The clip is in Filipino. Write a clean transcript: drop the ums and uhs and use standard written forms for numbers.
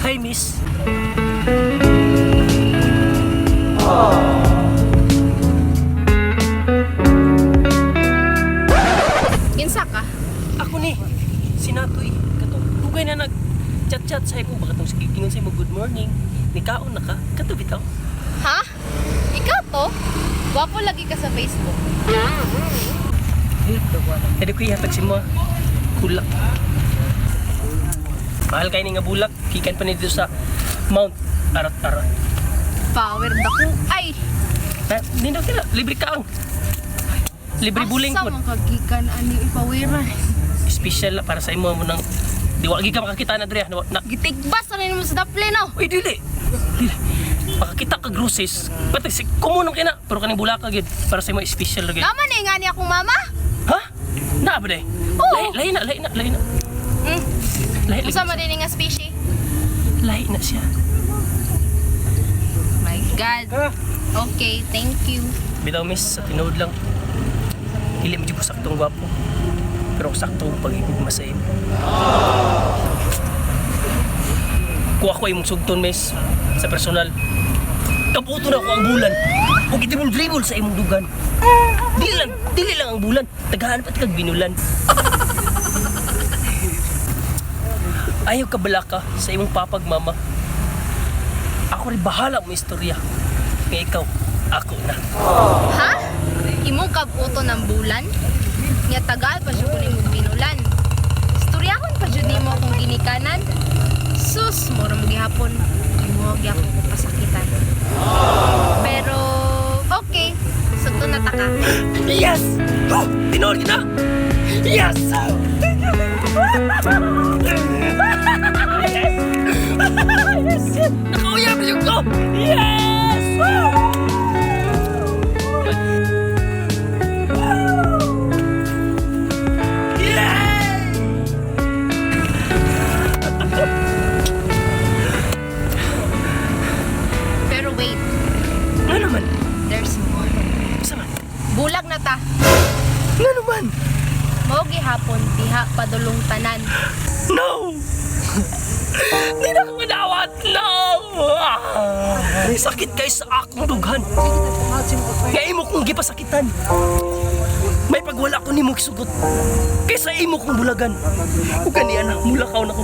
Hi, miss. Kinsa ka? Ako ni, si Natoy. Kato, dugay na nag-chat-chat sa ko. Baka itong sigigingon sa mo, good morning. Nikaon na ka. Kato bitaw. Ha? Ikaw to? Gwapo lagi ka sa Facebook. Kaya ko ihatag si mo. Bulak. Mahal kayo ni nga bulak. Kikan pa nito sa Mount Arat-Arat. Power dako. Ay! Hindi na kila. Libre ka ang. Libre buling Asa po. mong kagikan ani ipawira? Special para sa imo mo nang diwagi ka makakita na dre. Na, Gitigbas na rin mo sa daple no? uy, dili. Dili. Makakita ka groces. Pati si kumunong kina. Pero kaning bulak ka gid para sa imo special lagi. Naman eh nga ni akong mama? Ha? Na ba day? Oo. Lahi na. Hmm. Lahi Usa man din nga species? Lahi na siya. My God. Okay, thank you. Bitaw miss, sa tinood lang. Dili mo ko saktong gwapo. Pero saktong pag-igugma sa imo. Kuha ko imong sugton miss sa personal. Kaputo na ko ang bulan. Ug itibol-dribble sa imong dugan. Dili lang ang bulan. Tagahan pa kag binulan. Ayaw ka bala ka sa imong papag mama. Ako rin bahala mo istorya. Nga ikaw, ako na. Ha? Imong kabuto ng bulan? Nga tagal pa siya kung imong binulan. Istoryahon pa siya nimo kung ginikanan. Sus, mura mo gihapon. Imo gyapon ko pasakitan. Pero, okay. Sugto na ta ka. Yes! Oh, tinood kita! Yes! Yes! Nakauyab yung ko! Yes! Pero wait, Ano naman? there's more. Sama? Bulag na ta. Ano naman? Mao gihapon diha padulong tanan. No! Hindi na ako manawat! No! Sakit kayo sa akong dughan. Nga imo kong gipasakitan. May pagwala ko ni mo kisugot. Kaysa imo kong bulagan. O kaniya na, mulakaw na ko.